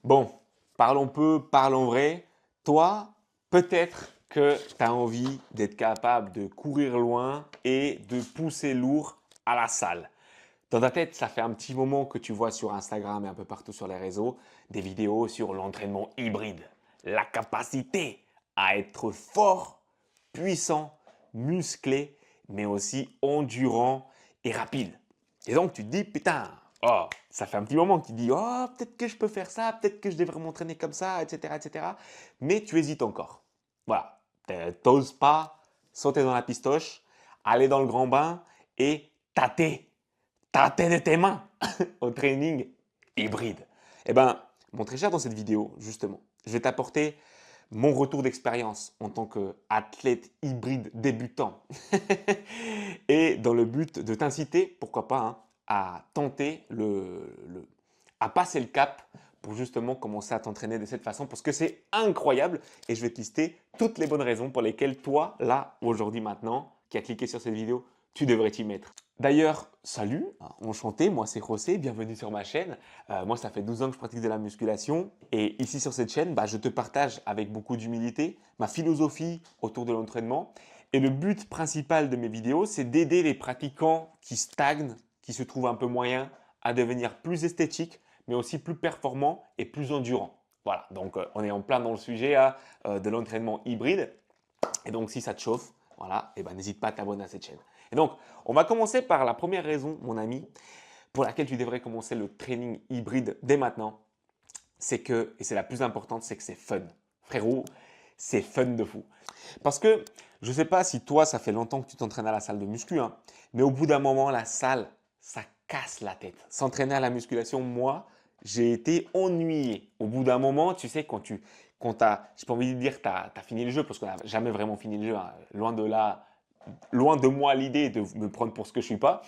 Bon, parlons peu, parlons vrai. Toi, peut-être que tu as envie d'être capable de courir loin et de pousser lourd à la salle. Dans ta tête, ça fait un petit moment que tu vois sur Instagram et un peu partout sur les réseaux des vidéos sur l'entraînement hybride. La capacité à être fort, puissant, musclé, mais aussi endurant et rapide. Et donc tu te dis, putain, oh, ça fait un petit moment que tu te dis, oh, peut-être que je peux faire ça, peut-être que je devrais m'entraîner comme ça, etc., etc. Mais tu hésites encore. Voilà, t'oses pas sauter dans la pistoche, aller dans le grand bain et tâter de tes mains au training hybride. Eh bien, mon très cher, dans cette vidéo, justement, je vais t'apporter mon retour d'expérience en tant qu'athlète hybride débutant et dans le but de t'inciter, pourquoi pas, hein, à tenter à passer le cap pour justement commencer à t'entraîner de cette façon parce que c'est incroyable et je vais te lister toutes les bonnes raisons pour lesquelles toi, là, aujourd'hui, maintenant, qui a cliqué sur cette vidéo, tu devrais t'y mettre. D'ailleurs, salut, enchanté, moi c'est José, bienvenue sur ma chaîne. Moi ça fait 12 ans que je pratique de la musculation et ici sur cette chaîne, je te partage avec beaucoup d'humilité ma philosophie autour de l'entraînement. Et le but principal de mes vidéos, c'est d'aider les pratiquants qui stagnent, qui se trouvent un peu moyens, à devenir plus esthétiques, mais aussi plus performants et plus endurants. Voilà, donc on est en plein dans le sujet de l'entraînement hybride. Et donc, si ça te chauffe, voilà, n'hésite pas à t'abonner à cette chaîne. Et donc, on va commencer par la première raison, mon ami, pour laquelle tu devrais commencer le training hybride dès maintenant. C'est que, et c'est la plus importante, c'est que c'est fun. Frérot, c'est fun de fou. Parce que, je ne sais pas si toi, ça fait longtemps que tu t'entraînes à la salle de muscu, hein, mais au bout d'un moment, la salle, ça casse la tête. S'entraîner à la musculation, moi, j'ai été ennuyé. Au bout d'un moment, tu sais, quand tu as, j'ai pas envie de dire que tu as fini le jeu, parce qu'on n'a jamais vraiment fini le jeu, hein. Loin de là, loin de moi l'idée de me prendre pour ce que je suis pas.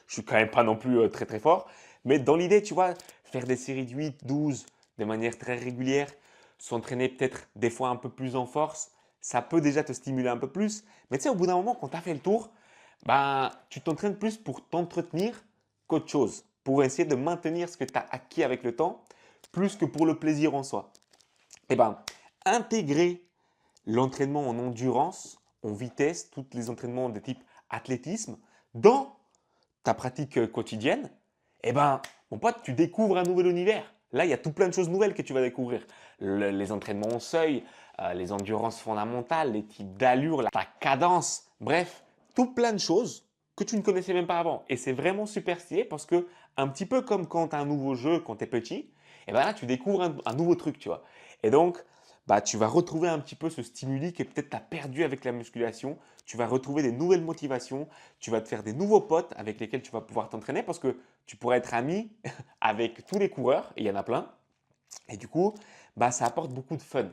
Je suis quand même pas non plus très très fort. Mais dans l'idée, tu vois, faire des séries de 8, 12 de manière très régulière, s'entraîner peut-être des fois un peu plus en force, ça peut déjà te stimuler un peu plus. Mais tu sais, au bout d'un moment, quand tu as fait le tour, tu t'entraînes plus pour t'entretenir qu'autre chose, pour essayer de maintenir ce que tu as acquis avec le temps, plus que pour le plaisir en soi. Eh bien, intégrer l'entraînement en endurance, en vitesse, tous les entraînements de type athlétisme, dans ta pratique quotidienne, eh ben, mon pote, tu découvres un nouvel univers. Là, il y a tout plein de choses nouvelles que tu vas découvrir. Les entraînements au seuil, les endurances fondamentales, les types d'allure, ta cadence, bref, tout plein de choses que tu ne connaissais même pas avant. Et c'est vraiment super stylé parce que, un petit peu comme quand tu as un nouveau jeu quand tu es petit, et ben là, tu découvres un nouveau truc, tu vois. Et donc, tu vas retrouver un petit peu ce stimuli que peut-être tu as perdu avec la musculation. Tu vas retrouver des nouvelles motivations. Tu vas te faire des nouveaux potes avec lesquels tu vas pouvoir t'entraîner parce que tu pourrais être ami avec tous les coureurs, et il y en a plein. Et du coup, ça apporte beaucoup de fun.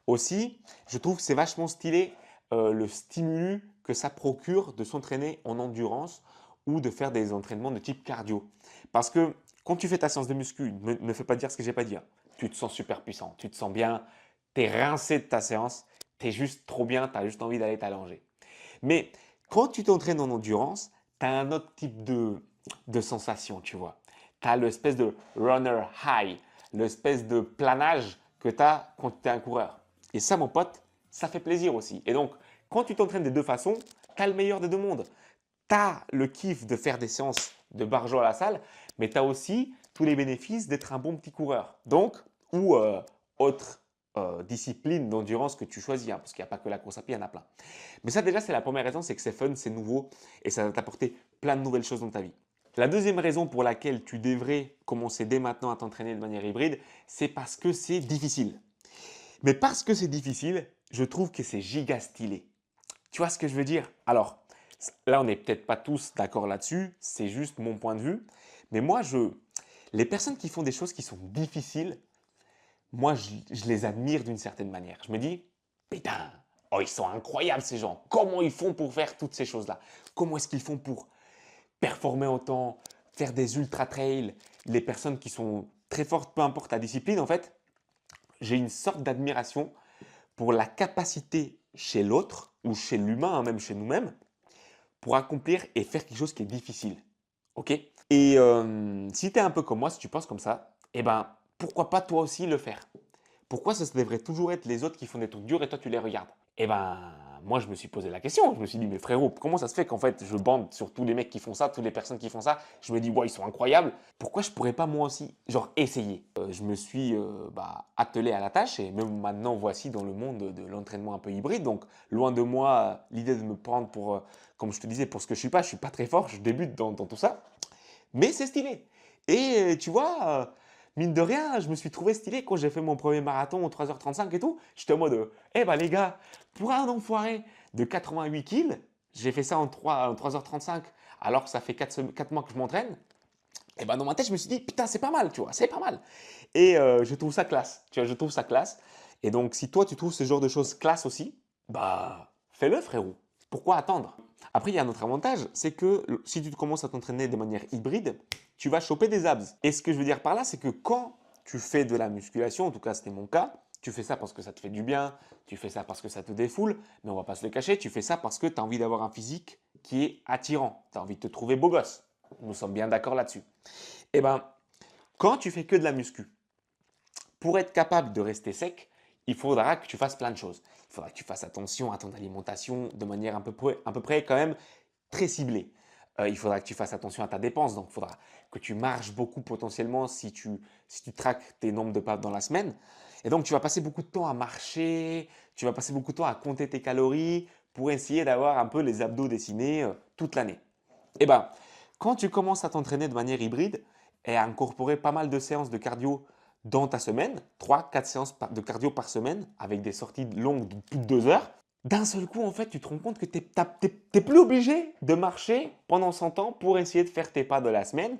Aussi, je trouve que c'est vachement stylé le stimulus que ça procure de s'entraîner en endurance ou de faire des entraînements de type cardio. Parce que quand tu fais ta séance de muscu, ne me fais pas dire ce que j'ai pas dit, hein. Tu te sens super puissant, tu te sens bien, tu es rincé de ta séance, tu es juste trop bien, tu as juste envie d'aller t'allonger. Mais quand tu t'entraînes en endurance, tu as un autre type de sensation, tu vois. Tu as l'espèce de runner high, l'espèce de planage que tu as quand tu es un coureur. Et ça, mon pote, ça fait plaisir aussi. Et donc, quand tu t'entraînes des deux façons, tu as le meilleur des deux mondes. Tu as le kiff de faire des séances de barjo à la salle, mais tu as aussi tous les bénéfices d'être un bon petit coureur. Donc, ou autre discipline d'endurance que tu choisis, hein, parce qu'il n'y a pas que la course à pied, il y en a plein. Mais ça déjà, c'est la première raison, c'est que c'est fun, c'est nouveau et ça va t'apporter plein de nouvelles choses dans ta vie. La deuxième raison pour laquelle tu devrais commencer dès maintenant à t'entraîner de manière hybride, c'est parce que c'est difficile. Mais parce que c'est difficile, je trouve que c'est giga stylé. Tu vois ce que je veux dire? Alors, là, on n'est peut-être pas tous d'accord là-dessus, c'est juste mon point de vue. Mais moi, les personnes qui font des choses qui sont difficiles, moi, je les admire d'une certaine manière. Je me dis, putain, oh, ils sont incroyables ces gens. Comment ils font pour faire toutes ces choses-là? Comment est-ce qu'ils font pour performer autant, faire des ultra trails? Les personnes qui sont très fortes, peu importe la discipline, en fait, j'ai une sorte d'admiration pour la capacité chez l'autre ou chez l'humain, hein, même chez nous-mêmes, pour accomplir et faire quelque chose qui est difficile. Ok? Et si tu es un peu comme moi, si tu penses comme ça, eh ben, pourquoi pas toi aussi le faire? Pourquoi ça devrait toujours être les autres qui font des trucs durs et toi tu les regardes? Eh ben, moi je me suis posé la question. Je me suis dit, mais frérot, comment ça se fait qu'en fait je bande sur tous les mecs qui font ça, toutes les personnes qui font ça? Je me dis, ouais, ils sont incroyables. Pourquoi je pourrais pas moi aussi, genre, essayer? Je me suis attelé à la tâche et même maintenant, voici dans le monde de l'entraînement un peu hybride. Donc, loin de moi l'idée de me prendre pour, comme je te disais, pour ce que je suis pas très fort, je débute dans tout ça. Mais c'est stylé. Et tu vois, mine de rien, je me suis trouvé stylé quand j'ai fait mon premier marathon en 3h35 et tout. J'étais en mode, eh ben les gars, pour un enfoiré de 88 kills, j'ai fait ça en 3h35 alors que ça fait 4 mois que je m'entraîne. Et ben dans ma tête, je me suis dit, putain, c'est pas mal, tu vois, c'est pas mal. Et je trouve ça classe, tu vois, je trouve ça classe. Et donc, si toi, tu trouves ce genre de choses classe aussi, bah, fais-le, frérot. Pourquoi attendre? Après, il y a un autre avantage, c'est que si tu commences à t'entraîner de manière hybride, tu vas choper des abs. Et ce que je veux dire par là, c'est que quand tu fais de la musculation, en tout cas c'était mon cas, tu fais ça parce que ça te fait du bien, tu fais ça parce que ça te défoule, mais on va pas se le cacher, tu fais ça parce que tu as envie d'avoir un physique qui est attirant, tu as envie de te trouver beau gosse. Nous sommes bien d'accord là-dessus. Eh ben, quand tu fais que de la muscu, pour être capable de rester sec, il faudra que tu fasses plein de choses. Il faudra que tu fasses attention à ton alimentation de manière à peu près quand même très ciblée. Il faudra que tu fasses attention à ta dépense. Donc, il faudra que tu marches beaucoup potentiellement si tu traques tes nombres de pas dans la semaine. Et donc, tu vas passer beaucoup de temps à marcher, tu vas passer beaucoup de temps à compter tes calories pour essayer d'avoir un peu les abdos dessinés toute l'année. Eh ben, quand tu commences à t'entraîner de manière hybride et à incorporer pas mal de séances de cardio dans ta semaine, 3, 4 séances de cardio par semaine avec des sorties longues de plus de 2 heures, d'un seul coup, en fait, tu te rends compte que tu n'es plus obligé de marcher pendant 100 ans pour essayer de faire tes pas de la semaine.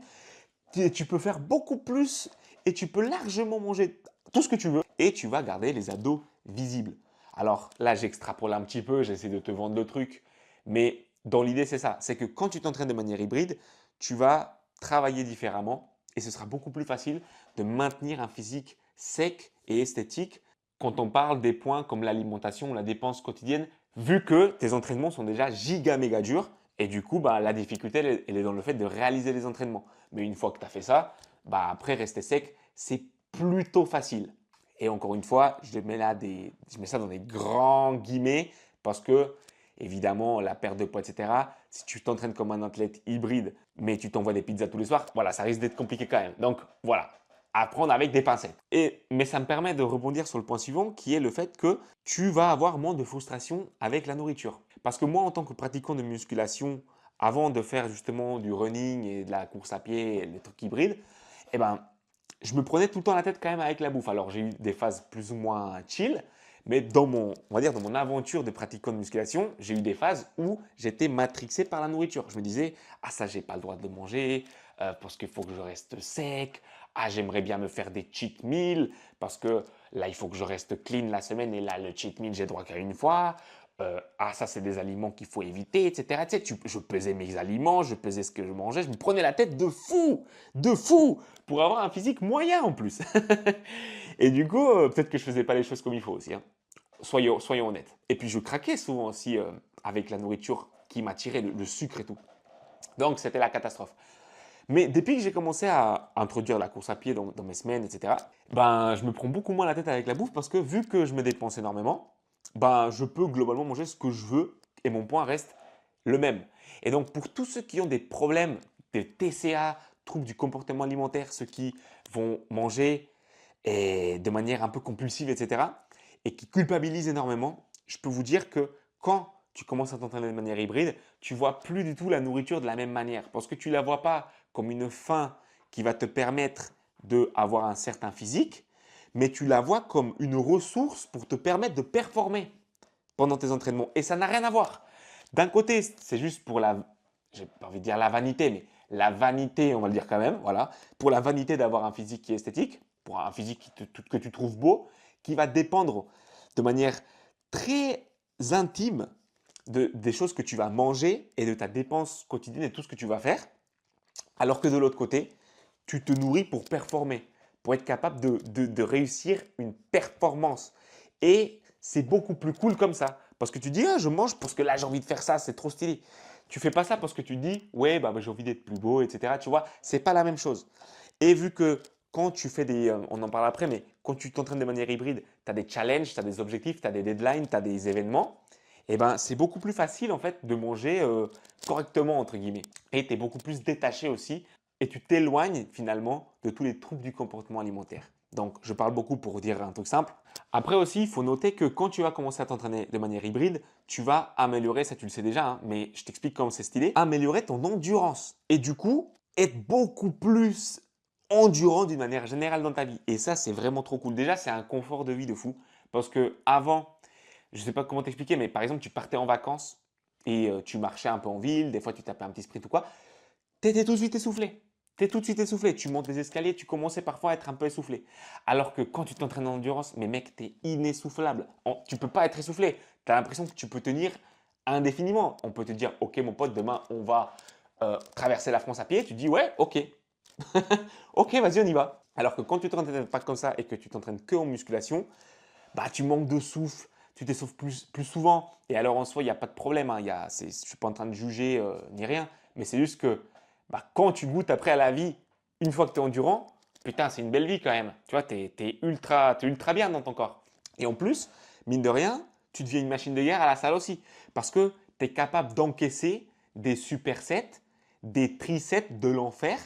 Tu peux faire beaucoup plus et tu peux largement manger tout ce que tu veux et tu vas garder les abdos visibles. Alors là, j'extrapole un petit peu, j'essaie de te vendre le truc, mais dans l'idée, c'est ça. C'est que quand tu t'entraînes de manière hybride, tu vas travailler différemment et ce sera beaucoup plus facile de maintenir un physique sec et esthétique quand on parle des points comme l'alimentation ou la dépense quotidienne, vu que tes entraînements sont déjà giga méga durs et du coup, bah, la difficulté, elle est dans le fait de réaliser les entraînements. Mais une fois que tu as fait ça, bah, après, rester sec, c'est plutôt facile. Et encore une fois, je mets ça dans des grands guillemets parce que, évidemment, la perte de poids, etc., si tu t'entraînes comme un athlète hybride, mais tu t'envoies des pizzas tous les soirs, voilà, ça risque d'être compliqué quand même. Donc, voilà, à prendre avec des pincettes. Mais ça me permet de rebondir sur le point suivant qui est le fait que tu vas avoir moins de frustration avec la nourriture. Parce que moi, en tant que pratiquant de musculation, avant de faire justement du running et de la course à pied, et des trucs hybrides, eh ben, je me prenais tout le temps la tête quand même avec la bouffe. Alors j'ai eu des phases plus ou moins chill, mais on va dire dans mon aventure de pratiquant de musculation, j'ai eu des phases où j'étais matrixé par la nourriture. Je me disais, ah ça j'ai pas le droit de le manger parce qu'il faut que je reste sec. Ah j'aimerais bien me faire des cheat meals parce que là il faut que je reste clean la semaine et là le cheat meal j'ai droit qu'à une fois. Ah ça c'est des aliments qu'il faut éviter, etc. Tu sais, je pesais mes aliments, je pesais ce que je mangeais, je me prenais la tête de fou, pour avoir un physique moyen en plus. Et du coup, peut-être que je faisais pas les choses comme il faut aussi, hein. Soyons honnêtes. Et puis je craquais souvent aussi avec la nourriture qui m'attirait, le sucre et tout. Donc c'était la catastrophe. Mais depuis que j'ai commencé à introduire la course à pied dans mes semaines, etc., ben, je me prends beaucoup moins la tête avec la bouffe parce que vu que je me dépense énormément, ben, je peux globalement manger ce que je veux et mon poids reste le même. Et donc, pour tous ceux qui ont des problèmes de TCA, troubles du comportement alimentaire, ceux qui vont manger de manière un peu compulsive, etc., et qui culpabilisent énormément, je peux vous dire que quand tu commences à t'entraîner de manière hybride, tu vois plus du tout la nourriture de la même manière parce que tu ne la vois pas comme une fin qui va te permettre d'avoir un certain physique, mais tu la vois comme une ressource pour te permettre de performer pendant tes entraînements. Et ça n'a rien à voir. D'un côté, c'est juste pour j'ai pas envie de dire la vanité, mais la vanité, on va le dire quand même, voilà, pour la vanité d'avoir un physique qui est esthétique, pour un physique que tu trouves beau, qui va dépendre de manière très intime des choses que tu vas manger et de ta dépense quotidienne et tout ce que tu vas faire. Alors que de l'autre côté, tu te nourris pour performer, pour être capable de réussir une performance. Et c'est beaucoup plus cool comme ça. Parce que tu dis, ah, je mange parce que là, j'ai envie de faire ça, c'est trop stylé. Tu fais pas ça parce que tu dis, ouais, bah, j'ai envie d'être plus beau, etc. Tu vois, c'est pas la même chose. Et vu que quand tu fais on en parle après, mais quand tu t'entraînes de manière hybride, tu as des challenges, tu as des objectifs, tu as des deadlines, tu as des événements, et ben c'est beaucoup plus facile en fait de manger correctement entre guillemets. Et tu es beaucoup plus détaché aussi et tu t'éloignes finalement de tous les troubles du comportement alimentaire. Donc, je parle beaucoup pour dire un truc simple. Après aussi, il faut noter que quand tu vas commencer à t'entraîner de manière hybride, tu vas améliorer, ça tu le sais déjà, hein, mais je t'explique comment c'est stylé, améliorer ton endurance. Et du coup, être beaucoup plus endurant d'une manière générale dans ta vie. Et ça, c'est vraiment trop cool. Déjà, c'est un confort de vie de fou. Parce que avant, je ne sais pas comment t'expliquer, mais par exemple, tu partais en vacances et tu marchais un peu en ville, des fois tu tapais un petit sprint ou quoi, tu étais tout de suite essoufflé. Tu es tout de suite essoufflé. Tu montes les escaliers, tu commençais parfois à être un peu essoufflé. Alors que quand tu t'entraînes en endurance, mais mec, tu es inessoufflable. Tu ne peux pas être essoufflé. Tu as l'impression que tu peux tenir indéfiniment. On peut te dire, ok mon pote, demain on va traverser la France à pied. Tu dis, ouais, ok. ok, vas-y, on y va. Alors que quand tu ne t'entraînes pas comme ça et que tu t'entraînes que en musculation, bah, tu manques de souffle, tu t'essouffles plus souvent. Et alors en soi, il n'y a pas de problème, hein. Je ne suis pas en train de juger ni rien, mais c'est juste que bah, quand tu goûtes après à la vie, une fois que tu es endurant, putain, c'est une belle vie quand même. Tu vois, tu es ultra bien dans ton corps. Et en plus, mine de rien, tu deviens une machine de guerre à la salle aussi. Parce que tu es capable d'encaisser des supersets, des trisets de l'enfer.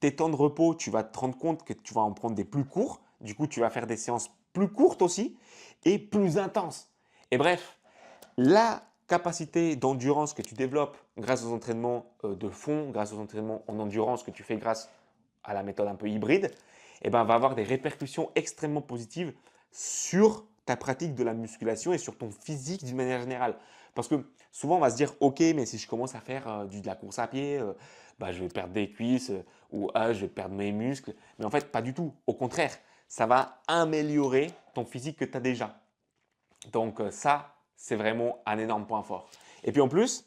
Tes temps de repos, tu vas te rendre compte que tu vas en prendre des plus courts. Du coup, tu vas faire des séances plus courtes aussi et plus intenses. Et bref, la capacité d'endurance que tu développes grâce aux entraînements de fond, grâce aux entraînements en endurance que tu fais grâce à la méthode un peu hybride, eh ben, va avoir des répercussions extrêmement positives sur ta pratique de la musculation et sur ton physique d'une manière générale. Parce que souvent, on va se dire, ok, mais si je commence à faire de la course à pied, bah, je vais perdre des cuisses ou je vais perdre mes muscles. Mais en fait, pas du tout. Au contraire, ça va améliorer ton physique que tu as déjà. Donc ça, c'est vraiment un énorme point fort. Et puis en plus,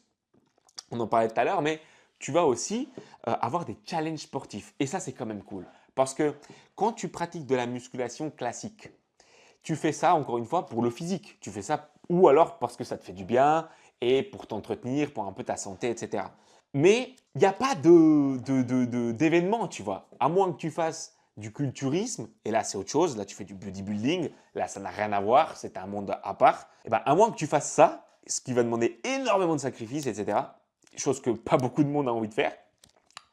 on en parlait tout à l'heure, mais tu vas aussi avoir des challenges sportifs. Et ça, c'est quand même cool. Parce que quand tu pratiques de la musculation classique, tu fais ça, encore une fois, pour le physique. Tu fais ça ou alors parce que ça te fait du bien et pour t'entretenir, pour un peu ta santé, etc. Mais il n'y a pas d'événement, tu vois. À moins que tu fasses du culturisme, et là c'est autre chose, là tu fais du bodybuilding, là ça n'a rien à voir, c'est un monde à part. Et ben, à moins que tu fasses ça, ce qui va demander énormément de sacrifices, etc., chose que pas beaucoup de monde a envie de faire,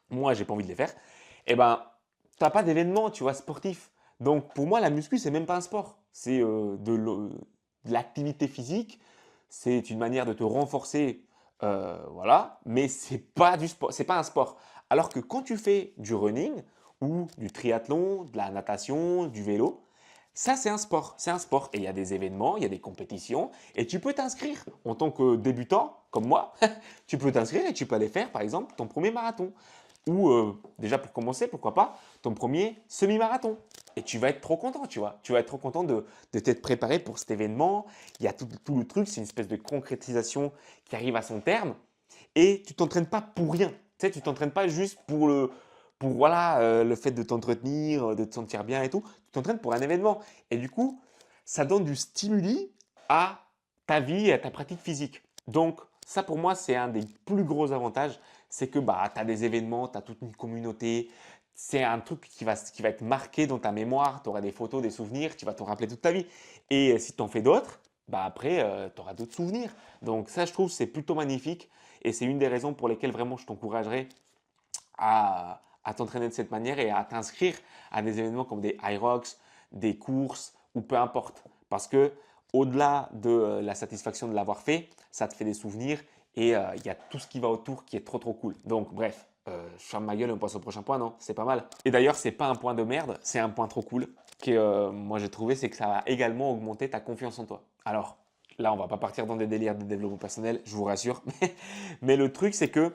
moi j'ai pas envie de les faire, et ben tu n'as pas d'événement, tu vois, sportif. Donc pour moi la muscu c'est même pas un sport, c'est de l'activité physique, c'est une manière de te renforcer, voilà, mais c'est pas du sport, c'est pas un sport. Alors que quand tu fais du running ou du triathlon, de la natation, du vélo, ça c'est un sport, c'est un sport. Et il y a des événements, il y a des compétitions et tu peux t'inscrire en tant que débutant comme moi. Tu peux t'inscrire et tu peux aller faire par exemple ton premier marathon ou déjà pour commencer, pourquoi pas, ton premier semi-marathon. Et tu vas être trop content, tu vois. Tu vas être trop content de t'être préparé pour cet événement. Il y a tout le truc, c'est une espèce de concrétisation qui arrive à son terme. Et tu t'entraînes pas pour rien. Tu sais, tu t'entraînes pas juste pour voilà, le fait de t'entretenir, de te sentir bien et tout. Tu t'entraînes pour un événement. Et du coup, ça donne du stimuli à ta vie et à ta pratique physique. Donc, ça pour moi, c'est un des plus gros avantages. C'est que bah, tu as des événements, tu as toute une communauté. C'est un truc qui va être marqué dans ta mémoire. Tu auras des photos, des souvenirs, tu vas t'en rappeler toute ta vie. Et si tu en fais d'autres, bah après, tu auras d'autres souvenirs. Donc ça, je trouve, c'est plutôt magnifique. Et c'est une des raisons pour lesquelles vraiment je t'encouragerais à t'entraîner de cette manière et à t'inscrire à des événements comme des Hyrox, des courses ou peu importe. Parce que au-delà de la satisfaction de l'avoir fait, ça te fait des souvenirs et il y a tout ce qui va autour qui est trop cool. Donc bref, je ferme ma gueule et on passe au prochain point, non? C'est pas mal. Et d'ailleurs, c'est pas un point de merde, c'est un point trop cool que moi j'ai trouvé, c'est que ça va également augmenter ta confiance en toi. Alors là, on va pas partir dans des délires de développement personnel, je vous rassure. Mais le truc, c'est que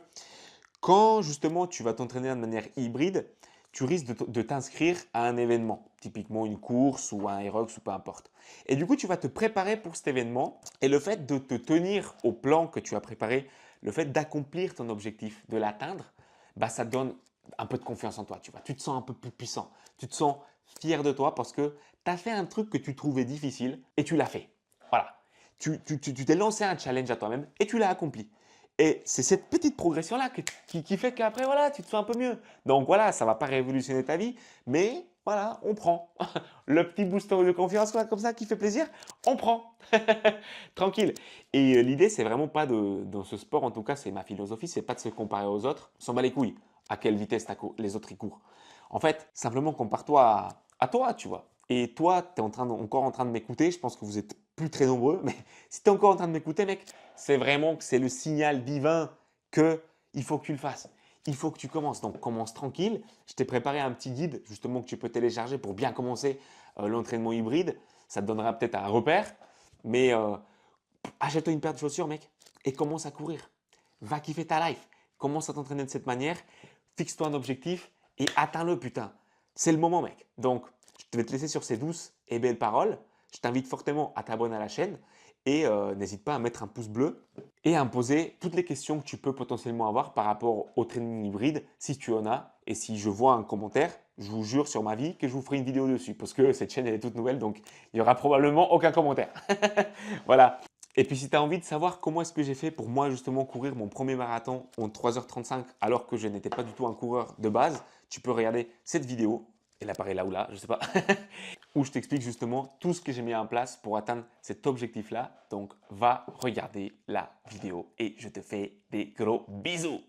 quand justement tu vas t'entraîner de manière hybride, tu risques de t'inscrire à un événement, typiquement une course ou un Aerox ou peu importe. Et du coup, tu vas te préparer pour cet événement et le fait de te tenir au plan que tu as préparé, le fait d'accomplir ton objectif, de l'atteindre, bah, ça te donne un peu de confiance en toi. Tu vois. Tu te sens un peu plus puissant, tu te sens fier de toi parce que tu as fait un truc que tu trouvais difficile et tu l'as fait. Voilà. Tu t'es lancé un challenge à toi-même et tu l'as accompli. Et c'est cette petite progression-là qui fait qu'après, voilà, tu te sens un peu mieux. Donc voilà, ça ne va pas révolutionner ta vie, mais Voilà, on prend. Le petit booster de confiance là, comme ça qui fait plaisir, on prend. Tranquille. Et l'idée, c'est vraiment pas dans ce sport, en tout cas, c'est ma philosophie, c'est pas de se comparer aux autres. On s'en bat les couilles à quelle vitesse les autres ils courent. En fait, simplement compare-toi à toi, tu vois. Et toi, tu es encore en train de m'écouter. Je pense que vous êtes plus très nombreux, mais si tu es encore en train de m'écouter, mec, c'est vraiment que c'est le signal divin que il faut que tu le fasses. Il faut que tu commences. Donc, commence tranquille. Je t'ai préparé un petit guide justement que tu peux télécharger pour bien commencer l'entraînement hybride. Ça te donnera peut-être un repère. Mais achète-toi une paire de chaussures, mec, et commence à courir. Va kiffer ta life. Commence à t'entraîner de cette manière. Fixe-toi un objectif et atteins-le, putain. C'est le moment, mec. Donc, je vais te laisser sur ces douces et belles paroles. Je t'invite fortement à t'abonner à la chaîne et n'hésite pas à mettre un pouce bleu et à me poser toutes les questions que tu peux potentiellement avoir par rapport au training hybride si tu en as. Et si je vois un commentaire, je vous jure sur ma vie que je vous ferai une vidéo dessus parce que cette chaîne elle est toute nouvelle donc il n'y aura probablement aucun commentaire. Voilà. Et puis si tu as envie de savoir comment est-ce que j'ai fait pour moi justement courir mon premier marathon en 3h35 alors que je n'étais pas du tout un coureur de base, tu peux regarder cette vidéo. Elle apparaît là ou là, je ne sais pas. Où je t'explique justement tout ce que j'ai mis en place pour atteindre cet objectif-là. Donc, va regarder la vidéo et je te fais des gros bisous.